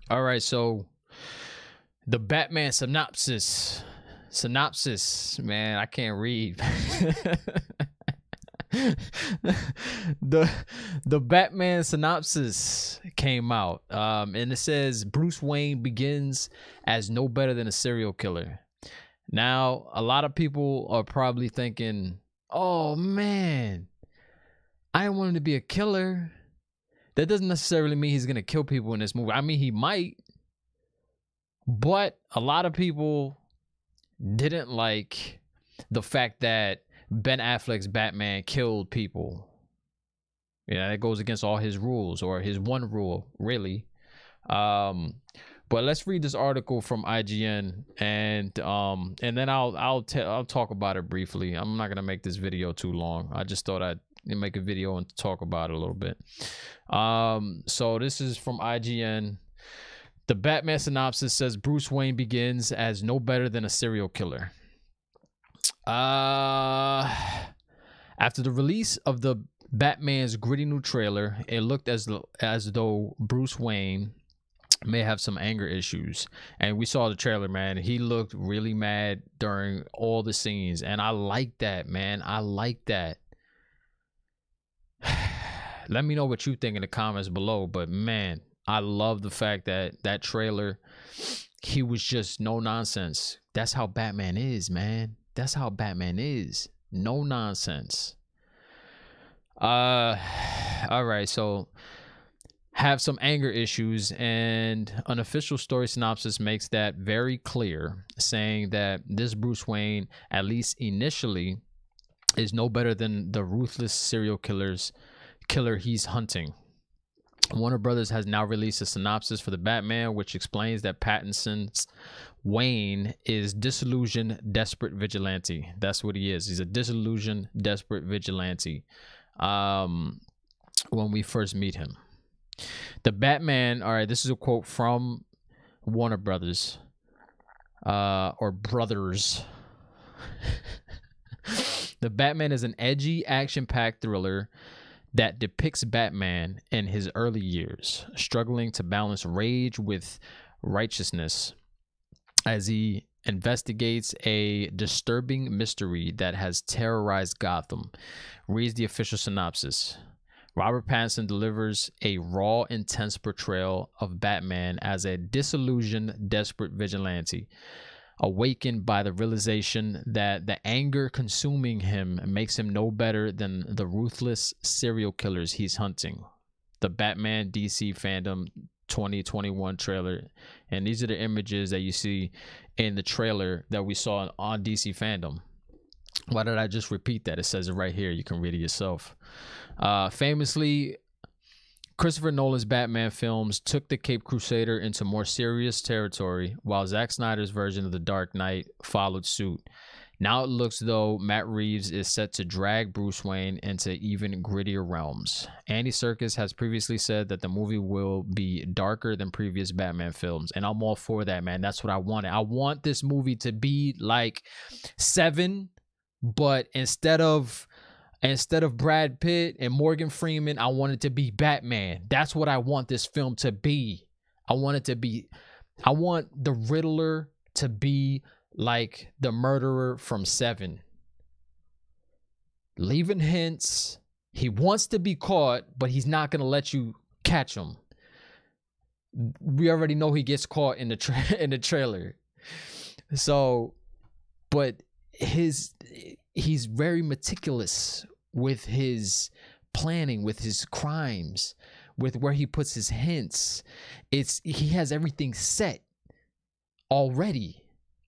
All right, so the Batman synopsis, man, I can't read. the the Batman synopsis came out, and it says Bruce Wayne begins as no better than a serial killer. Now, a lot of people are probably thinking, "Oh man, I didn't want him to be a killer." That doesn't necessarily mean he's gonna kill people in this movie. I mean, he might, but a lot of people didn't like the fact that Ben Affleck's Batman killed people. Yeah, that goes against all his rules, or his one rule, really. But let's read this article from IGN, and then I'll talk about it briefly. I'm not gonna make this video too long. I just thought I'd make a video and talk about it a little bit. So this is from IGN. The Batman synopsis says Bruce Wayne begins as no better than a serial killer. After the release of the Batman's gritty new trailer, it looked as though Bruce Wayne may have some anger issues. And we saw the trailer, man. He looked really mad during all the scenes, and I like that, man. I like that. Let me know what you think in the comments below, but man, I love the fact that that trailer, he was just no nonsense. That's how Batman is, man. That's how Batman is. No nonsense. All right, so have some anger issues, and an official story synopsis makes that very clear, saying that this Bruce Wayne, at least initially, is no better than the ruthless serial killer he's hunting. Warner Brothers has now released a synopsis for the Batman, which explains that Pattinson's Wayne is disillusioned, desperate vigilante. That's what he is. He's a disillusioned, desperate vigilante. When we first meet him, the Batman. All right, this is a quote from Warner Brothers, or Brothers. The Batman is an edgy, action-packed thriller that depicts Batman in his early years, struggling to balance rage with righteousness as he investigates a disturbing mystery that has terrorized Gotham. Reads the official synopsis. Robert Pattinson delivers a raw, intense portrayal of Batman as a disillusioned, desperate vigilante, awakened by the realization that the anger consuming him makes him no better than the ruthless serial killers he's hunting. The Batman DC Fandom 2021 trailer, and these are the images that you see in the trailer that we saw on DC Fandom. Why did I just repeat that? It says it right here. You can read it yourself. Famously, Christopher Nolan's Batman films took the Caped Crusader into more serious territory, while Zack Snyder's version of The Dark Knight followed suit. Now it looks though Matt Reeves is set to drag Bruce Wayne into even grittier realms. Andy Serkis has previously said that the movie will be darker than previous Batman films, and I'm all for that, man. That's what I wanted. I want this movie to be like Seven, but instead of Brad Pitt and Morgan Freeman, I want it to be Batman. That's what I want this film to be. I want the Riddler to be like the murderer from Seven. Leaving hints. He wants to be caught, but he's not going to let you catch him. We already know he gets caught in the trailer. So, but he's very meticulous with his planning, with his crimes, with where he puts his hints. He has everything set already.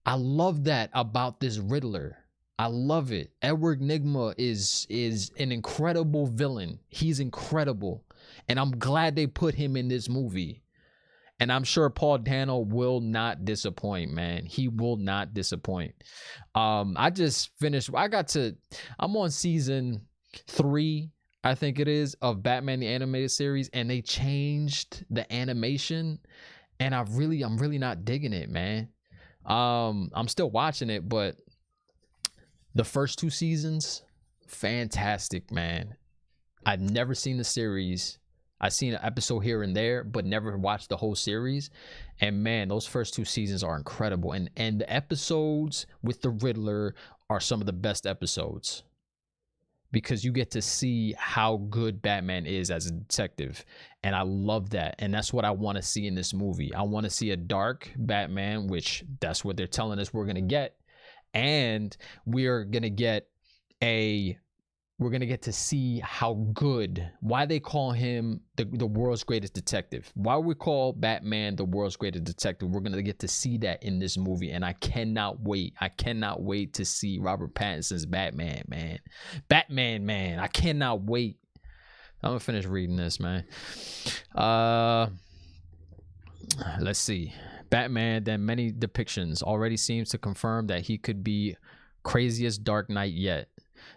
I love that about this Riddler. I love it. Edward Nygma is an incredible villain. He's incredible, and I'm glad they put him in this movie. And I'm sure Paul Dano will not disappoint, man. He will not disappoint. I just finished. I'm on season 3, I think it is, of Batman the Animated Series, and they changed the animation, and I'm really not digging it, man. I'm still watching it, but the first 2 seasons, fantastic, man. I'd never seen the series. I've seen an episode here and there, but never watched the whole series. And man, those first 2 seasons are incredible. And the episodes with the Riddler are some of the best episodes, because you get to see how good Batman is as a detective. And I love that. And that's what I want to see in this movie. I want to see a dark Batman, which that's what they're telling us we're going to get. And we're going to get to see how good, why they call him the world's greatest detective, why we call Batman the world's greatest detective. We're going to get to see that in this movie, and I cannot wait. I cannot wait to see Robert Pattinson's Batman, man. I cannot wait. I'm going to finish reading this, man. Let's see. Batman, then many depictions already seems to confirm that he could be craziest Dark Knight yet.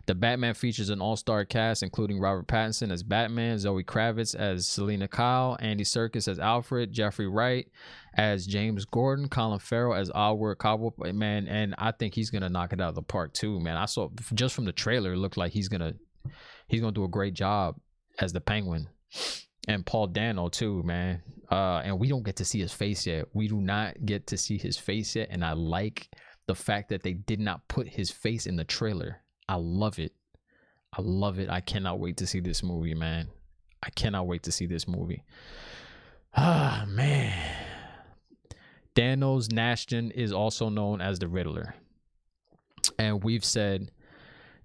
The Batman features an all-star cast, including Robert Pattinson as Batman, Zoe Kravitz as Selina Kyle, Andy Serkis as Alfred, Jeffrey Wright as James Gordon, Colin Farrell as Alward Cobble, man, and I think he's gonna knock it out of the park too, man. I saw just from the trailer, it looked like he's gonna do a great job as the Penguin, and Paul Dano too, man. And we don't get to see his face yet. We do not get to see his face yet, and I like the fact that they did not put his face in the trailer. I love it. I love it. I cannot wait to see this movie, man. I cannot wait to see this movie. Ah, man. Thanos Nashton is also known as the Riddler. And we've said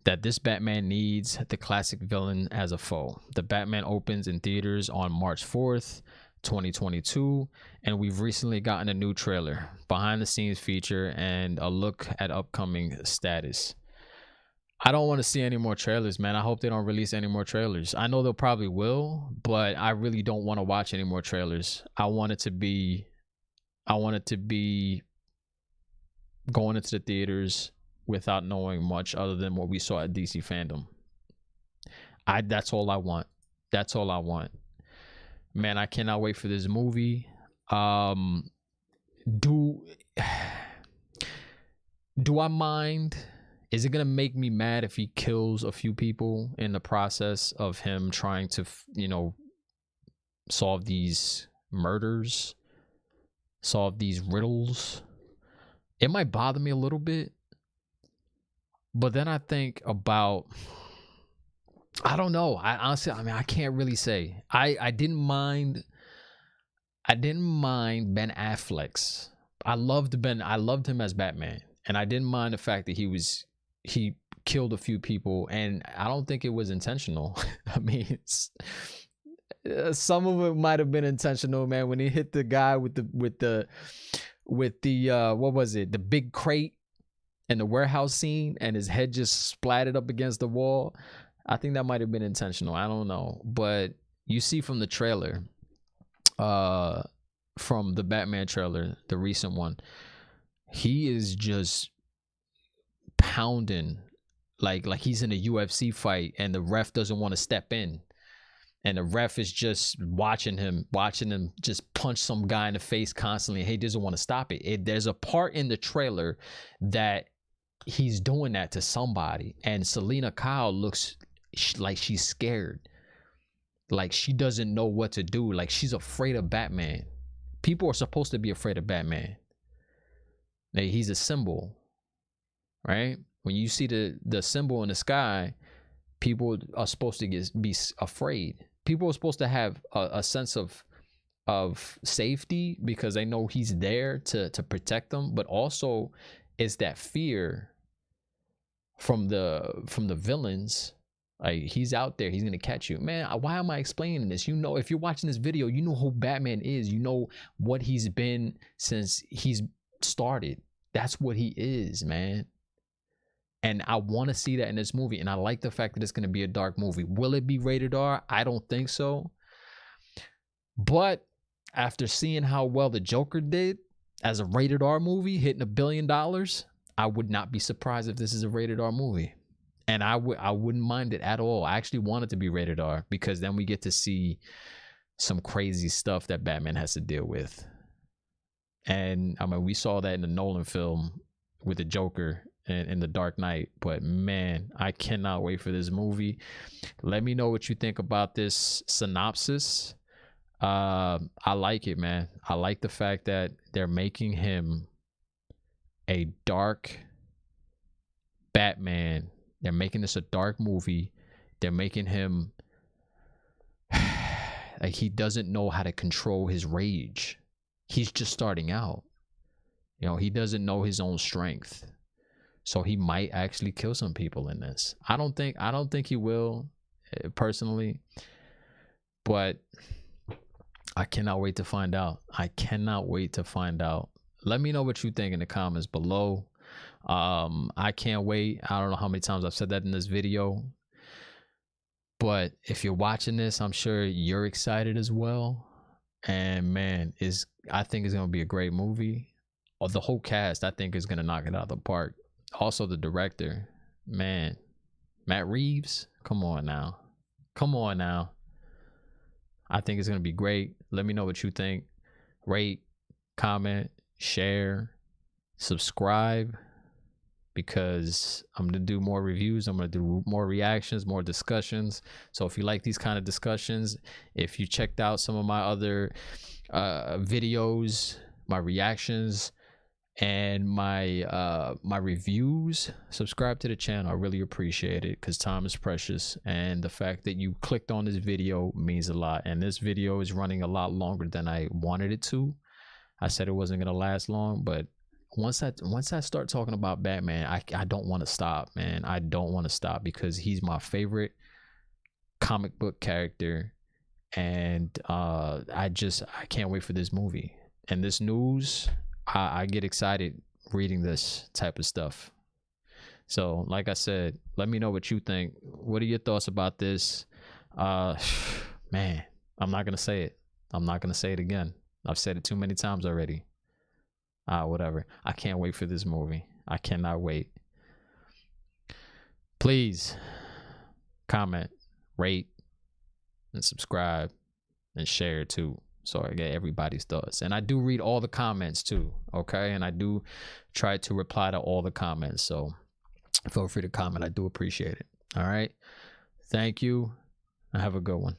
that this Batman needs the classic villain as a foe. The Batman opens in theaters on March 4th, 2022, and we've recently gotten a new trailer, behind the scenes feature, and a look at upcoming status. I don't want to see any more trailers, man. I hope they don't release any more trailers. I know they'll probably will, but I really don't want to watch any more trailers. I want it to be going into the theaters without knowing much other than what we saw at DC Fandom. That's all I want. That's all I want. Man, I cannot wait for this movie. Do I mind? Is it gonna make me mad if he kills a few people in the process of him trying to, solve these murders, solve these riddles? It might bother me a little bit, but then I think about, I don't know. I honestly, I can't really say. I didn't mind Ben Affleck's. I loved him as Batman, and I didn't mind the fact that he killed a few people, and I don't think it was intentional. I mean, some of it might have been intentional, man. When he hit the guy with the what was it? The big crate in the warehouse scene, and his head just splattered up against the wall. I think that might have been intentional. I don't know, but you see from the trailer, from the Batman trailer, the recent one, he is just pounding like he's in a UFC fight, and the ref doesn't want to step in, and the ref is just watching him just punch some guy in the face constantly. He doesn't want to stop it. There's a part in the trailer that he's doing that to somebody, and Selina Kyle looks like she's scared, like she doesn't know what to do, like she's afraid of Batman. People are supposed to be afraid of Batman. Like, he's a symbol, right? When you see the symbol in the sky, people are supposed to be afraid. People are supposed to have a sense of safety because they know he's there to protect them, but also it's that fear from the villains. Like, he's out there, he's gonna catch you, man. Why am I explaining this? If you're watching this video, you know who Batman is. You know what he's been since he's started. That's what he is, man. And I want to see that in this movie, and I like the fact that it's going to be a dark movie. Will it be rated R? I don't think so. But after seeing how well the Joker did as a rated R movie, hitting $1 billion, I would not be surprised if this is a rated R movie. And I wouldn't mind it at all. I actually want it to be rated R, because then we get to see some crazy stuff that Batman has to deal with. And I mean, we saw that in the Nolan film with the Joker, in The Dark Knight. But man, I cannot wait for this movie. Let me know what you think about this synopsis. I like it, man. I like the fact that they're making him a dark Batman. They're making this a dark movie. They're making him like he doesn't know how to control his rage. He's just starting out. You know, he doesn't know his own strength. So he might actually kill some people in this. I don't think he will, personally. But I cannot wait to find out. I cannot wait to find out. Let me know what you think in the comments below. I can't wait. I don't know how many times I've said that in this video. But if you're watching this, I'm sure you're excited as well. And man, I think it's gonna be a great movie. Or the whole cast, I think, is gonna knock it out of the park. Also, the director, man, Matt Reeves. Come on now. Come on now. I think it's gonna be great. Let me know what you think. Rate, comment, share, subscribe, because I'm gonna do more reviews. I'm gonna do more reactions, more discussions. So if you like these kind of discussions, if you checked out some of my other videos, my reactions, and my reviews, subscribe to the channel. I really appreciate it, because time is precious, and the fact that you clicked on this video means a lot. And this video is running a lot longer than I wanted it to. I said it wasn't gonna last long, but once I start talking about Batman, I don't want to stop, man. I don't want to stop, because he's my favorite comic book character, and I can't wait for this movie and this news. I get excited reading this type of stuff. So like I said, let me know what you think. What are your thoughts about this? Man, I'm not gonna say it. I'm not gonna say it again. I've said it too many times already. Whatever. I can't wait for this movie. I cannot wait. Please comment, rate, and subscribe, and share too, so I get everybody's thoughts. And I do read all the comments too, okay? And I do try to reply to all the comments, so feel free to comment. I do appreciate it. All right. Thank you, and have a good one.